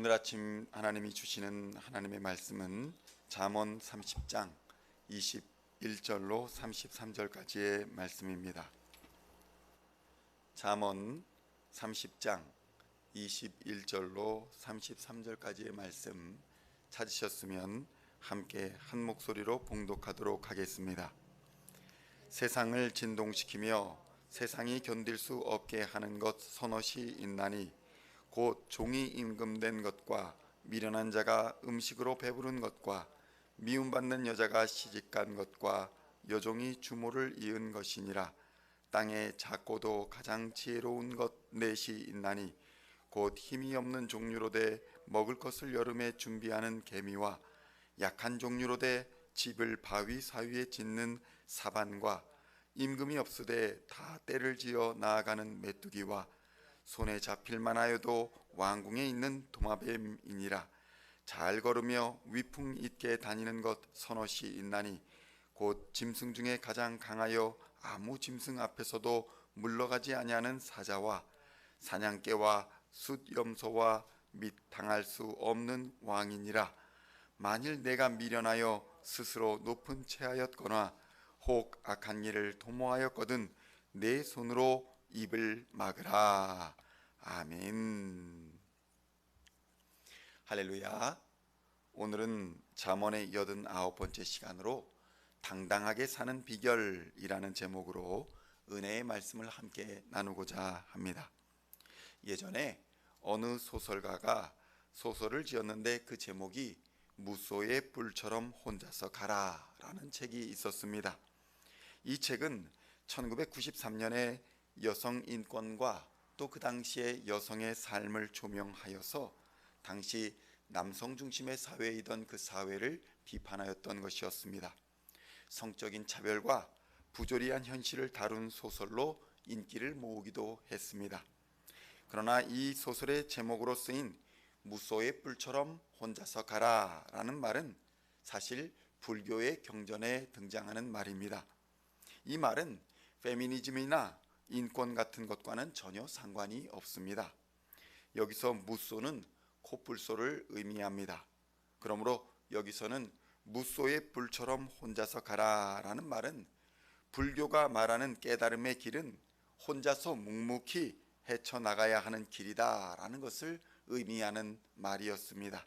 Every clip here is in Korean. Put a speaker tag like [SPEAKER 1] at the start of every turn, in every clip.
[SPEAKER 1] 오늘 아침 하나님이 주시는 하나님의 말씀은 잠언 30장 21절로 33절까지의 말씀입니다. 잠언 30장 21절로 33절까지의 말씀 찾으셨으면 함께 한 목소리로 봉독하도록 하겠습니다. 세상을 진동시키며 세상이 견딜 수 없게 하는 것 서너시 있나니 곧 종이 임금된 것과 미련한 자가 음식으로 배부른 것과 미움받는 여자가 시집간 것과 여종이 주모를 이은 것이니라. 땅에 작고도 가장 지혜로운 것 넷이 있나니 곧 힘이 없는 종류로되 먹을 것을 여름에 준비하는 개미와 약한 종류로되 집을 바위 사위에 짓는 사반과 임금이 없으되 다 때를 지어 나아가는 메뚜기와 손에 잡힐만 하여도 왕궁에 있는 도마뱀이니라. 잘 걸으며 위풍 있게 다니는 것 서너시 있나니 곧 짐승 중에 가장 강하여 아무 짐승 앞에서도 물러가지 아니하는 사자와 사냥개와 숫염소와 및 당할 수 없는 왕이니라. 만일 내가 미련하여 스스로 높은 채하였거나 혹 악한 일을 도모하였거든 내 손으로 입을 막으라. 아멘. 할렐루야. 오늘은 잠언의 89번째 시간으로 당당하게 사는 비결이라는 제목으로 은혜의 말씀을 함께 나누고자 합니다. 예전에 어느 소설가가 소설을 지었는데 그 제목이 무소의 뿔처럼 혼자서 가라 라는 책이 있었습니다. 이 책은 1993년에 여성 인권과 또 그 당시의 여성의 삶을 조명하여서 당시 남성 중심의 사회이던 그 사회를 비판하였던 것이었습니다. 성적인 차별과 부조리한 현실을 다룬 소설로 인기를 모으기도 했습니다. 그러나 이 소설의 제목으로 쓰인 무소의 뿔처럼 혼자서 가라 라는 말은 사실 불교의 경전에 등장하는 말입니다. 이 말은 페미니즘이나 인권 같은 것과는 전혀 상관이 없습니다. 여기서 무소는 코뿔소를 의미합니다. 그러므로 여기서는 무소의 뿔처럼 혼자서 가라 라는 말은 불교가 말하는 깨달음의 길은 혼자서 묵묵히 헤쳐나가야 하는 길이다 라는 것을 의미하는 말이었습니다.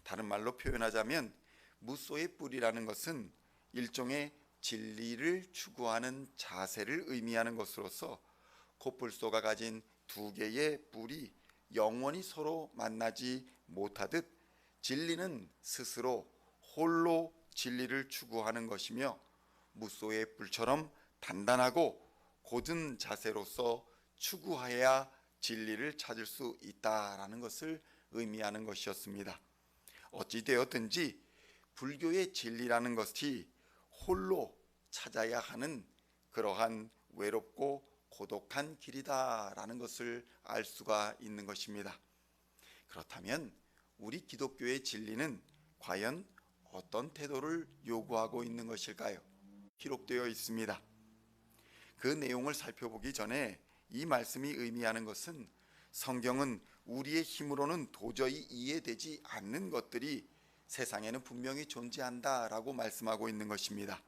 [SPEAKER 1] 다른 말로 표현하자면 무소의 뿔이라는 것은 일종의 진리를 추구하는 자세를 의미하는 것으로서 코뿔소가 가진 두 개의 뿔이 영원히 서로 만나지 못하듯 진리는 스스로 홀로 진리를 추구하는 것이며 무소의 뿔처럼 단단하고 곧은 자세로서 추구해야 진리를 찾을 수 있다라는 것을 의미하는 것이었습니다. 어찌되었든지 불교의 진리라는 것이 홀로 찾아야 하는 그러한 외롭고 고독한 길이다라는 것을 알 수가 있는 것입니다. 그렇다면 우리 기독교의 진리는 과연 어떤 태도를 요구하고 있는 것일까요? 기록되어 있습니다. 그 내용을 살펴보기 전에 이 말씀이 의미하는 것은 성경은 우리의 힘으로는 도저히 이해되지 않는 것들이 세상에는 분명히 존재한다라고 말씀하고 있는 것입니다.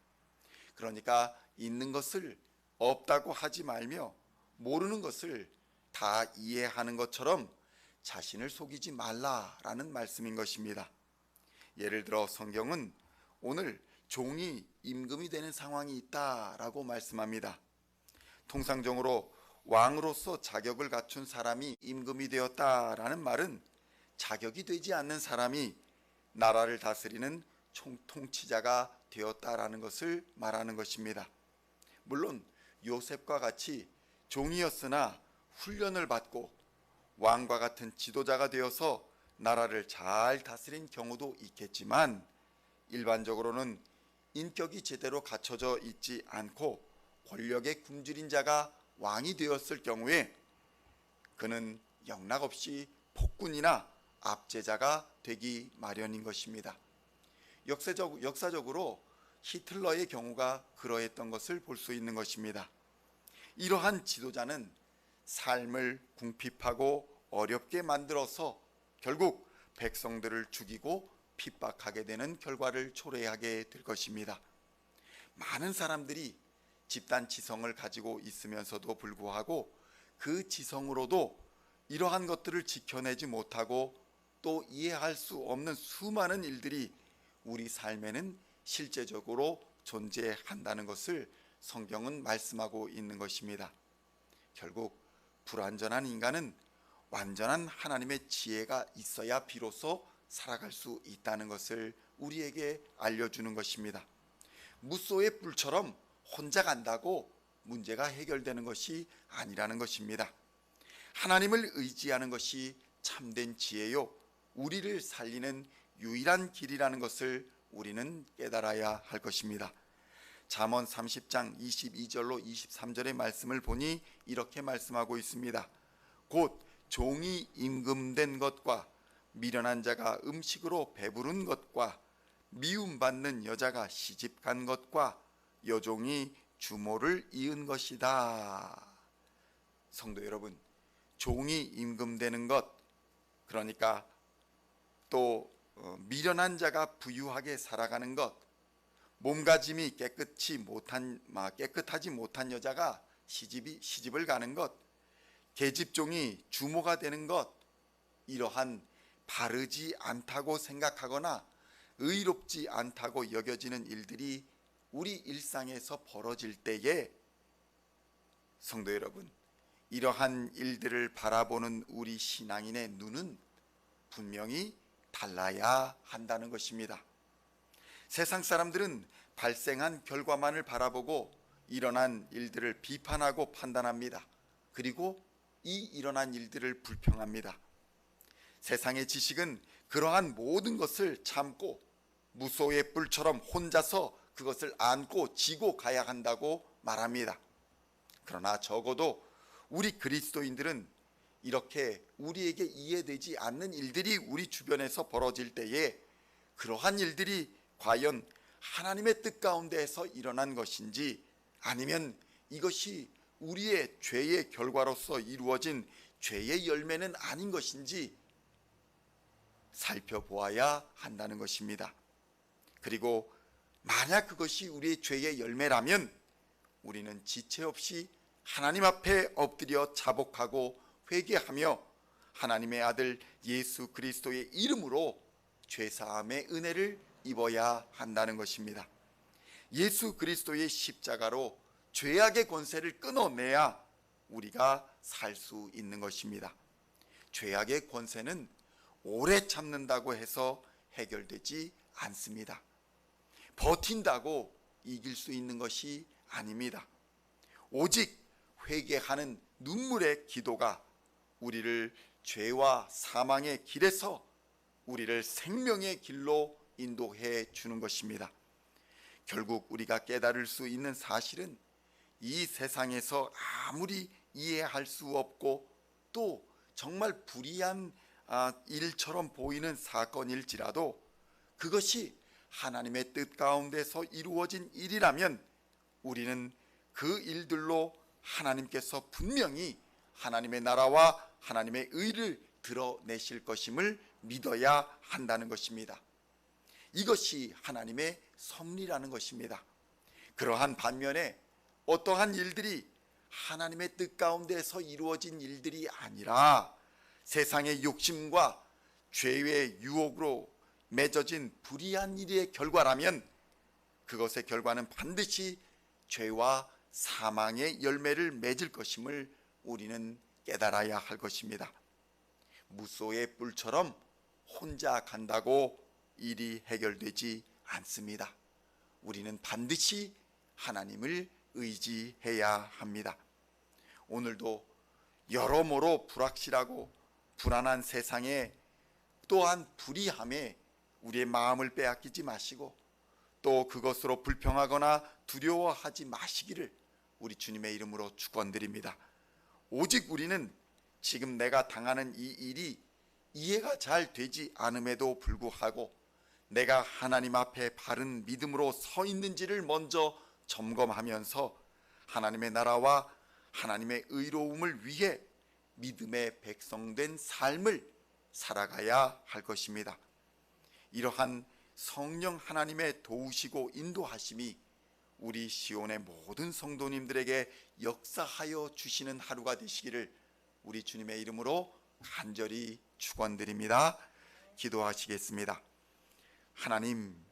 [SPEAKER 1] 그러니까 있는 것을 없다고 하지 말며 모르는 것을 다 이해하는 것처럼 자신을 속이지 말라라는 말씀인 것입니다. 예를 들어 성경은 오늘 종이 임금이 되는 상황이 있다라고 말씀합니다. 통상적으로 왕으로서 자격을 갖춘 사람이 임금이 되었다라는 말은 자격이 되지 않는 사람이 나라를 다스리는 통치자가 되었다라는 것을 말하는 것입니다. 물론 요셉과 같이 종이었으나 훈련을 받고 왕과 같은 지도자가 되어서 나라를 잘 다스린 경우도 있겠지만 일반적으로는 인격이 제대로 갖춰져 있지 않고 권력에 굶주린 자가 왕이 되었을 경우에 그는 영락없이 폭군이나 압제자가 되기 마련인 것입니다. 역사적으로 히틀러의 경우가 그러했던 것을 볼 수 있는 것입니다. 이러한 지도자는 삶을 궁핍하고 어렵게 만들어서 결국 백성들을 죽이고 핍박하게 되는 결과를 초래하게 될 것입니다. 많은 사람들이 집단 지성을 가지고 있으면서도 불구하고 그 지성으로도 이러한 것들을 지켜내지 못하고 또 이해할 수 없는 수많은 일들이 우리 삶에는 실제적으로 존재한다는 것을 성경은 말씀하고 있는 것입니다. 결국 불완전한 인간은 완전한 하나님의 지혜가 있어야 비로소 살아갈 수 있다는 것을 우리에게 알려주는 것입니다. 무소의 뿔처럼 혼자 간다고 문제가 해결되는 것이 아니라는 것입니다. 하나님을 의지하는 것이 참된 지혜요, 우리를 살리는 유일한 길이라는 것을 우리는 깨달아야 할 것입니다. 잠언 30장 22절로 23절의 말씀을 보니 이렇게 말씀하고 있습니다. 곧 종이 임금된 것과 미련한 자가 음식으로 배부른 것과 미움받는 여자가 시집간 것과 여종이 주모를 이은 것이다. 성도 여러분, 종이 임금되는 것, 그러니까 또 미련한 자가 부유하게 살아가는 것, 몸가짐이 깨끗하지 못한 여자가 시집을 가는 것, 계집종이 주모가 되는 것, 이러한 바르지 않다고 생각하거나 의롭지 않다고 여겨지는 일들이 우리 일상에서 벌어질 때에 성도 여러분, 이러한 일들을 바라보는 우리 신앙인의 눈은 분명히 달라야 한다는 것입니다. 세상 사람들은 발생한 결과만을 바라보고 일어난 일들을 비판하고 판단합니다. 그리고 이 일어난 일들을 불평합니다. 세상의 지식은 그러한 모든 것을 참고 무소의 뿔처럼 혼자서 그것을 안고 지고 가야 한다고 말합니다. 그러나 적어도 우리 그리스도인들은 이렇게 우리에게 이해되지 않는 일들이 우리 주변에서 벌어질 때에 그러한 일들이 과연 하나님의 뜻 가운데에서 일어난 것인지, 아니면 이것이 우리의 죄의 결과로서 이루어진 죄의 열매는 아닌 것인지 살펴보아야 한다는 것입니다. 그리고 만약 그것이 우리의 죄의 열매라면 우리는 지체 없이 하나님 앞에 엎드려 자복하고 회개하며 하나님의 아들 예수 그리스도의 이름으로 죄사함의 은혜를 입어야 한다는 것입니다. 예수 그리스도의 십자가로 죄악의 권세를 끊어내야 우리가 살 수 있는 것입니다. 죄악의 권세는 오래 참는다고 해서 해결되지 않습니다. 버틴다고 이길 수 있는 것이 아닙니다. 오직 회개하는 눈물의 기도가 우리를 죄와 사망의 길에서 우리를 생명의 길로 인도해 주는 것입니다. 결국 우리가 깨달을 수 있는 사실은 이 세상에서 아무리 이해할 수 없고 또 정말 불의한 일처럼 보이는 사건일지라도 그것이 하나님의 뜻 가운데서 이루어진 일이라면 우리는 그 일들로 하나님께서 분명히 하나님의 나라와 하나님의 의를 드러내실 것임을 믿어야 한다는 것입니다. 이것이 하나님의 섭리라는 것입니다. 그러한 반면에 어떠한 일들이 하나님의 뜻 가운데서 이루어진 일들이 아니라 세상의 욕심과 죄의 유혹으로 맺어진 불의한 일의 결과라면 그것의 결과는 반드시 죄와 사망의 열매를 맺을 것임을 우리는 깨달아야 할 것입니다. 무소의 뿔처럼 혼자 간다고 일이 해결되지 않습니다. 우리는 반드시 하나님을 의지해야 합니다. 오늘도 여러모로 불확실하고 불안한 세상에 또한 불의함에 우리의 마음을 빼앗기지 마시고 또 그것으로 불평하거나 두려워하지 마시기를 우리 주님의 이름으로 축원드립니다. 오직 우리는 지금 내가 당하는 이 일이 이해가 잘 되지 않음에도 불구하고 내가 하나님 앞에 바른 믿음으로 서 있는지를 먼저 점검하면서 하나님의 나라와 하나님의 의로움을 위해 믿음의 백성된 삶을 살아가야 할 것입니다. 이러한 성령 하나님의 도우시고 인도하심이 우리 시온의 모든 성도님들에게 역사하여 주시는 하루가 되시기를 우리 주님의 이름으로 간절히 축원드립니다. 기도하시겠습니다. 하나님,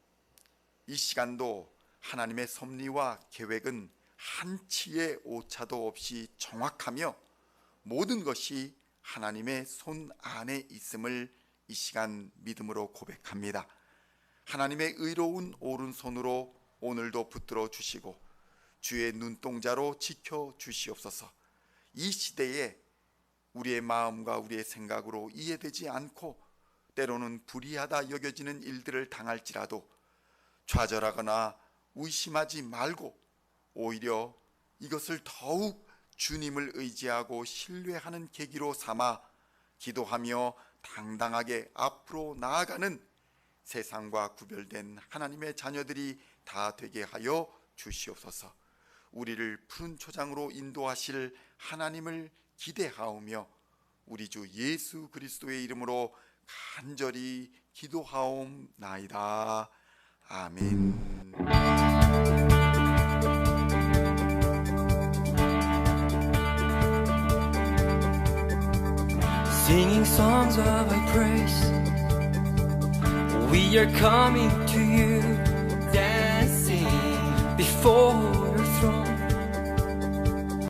[SPEAKER 1] 이 시간도 하나님의 섭리와 계획은 한치의 오차도 없이 정확하며 모든 것이 하나님의 손 안에 있음을 이 시간 믿음으로 고백합니다. 하나님의 의로운 오른손으로 오늘도 붙들어 주시고 주의 눈동자로 지켜 주시옵소서. 이 시대에 우리의 마음과 우리의 생각으로 이해되지 않고 때로는 불의하다 여겨지는 일들을 당할지라도 좌절하거나 의심하지 말고 오히려 이것을 더욱 주님을 의지하고 신뢰하는 계기로 삼아 기도하며 당당하게 앞으로 나아가는 세상과 구별된 하나님의 자녀들이 다 되게 하여 주시옵소서. 우리를 푸른 초장으로 인도하실 하나님을 기대하오며 우리 주 예수 그리스도의 이름으로 간절히 기도하옵나이다. 아멘.
[SPEAKER 2] Singing songs of thy praise, we are coming to you, dancing before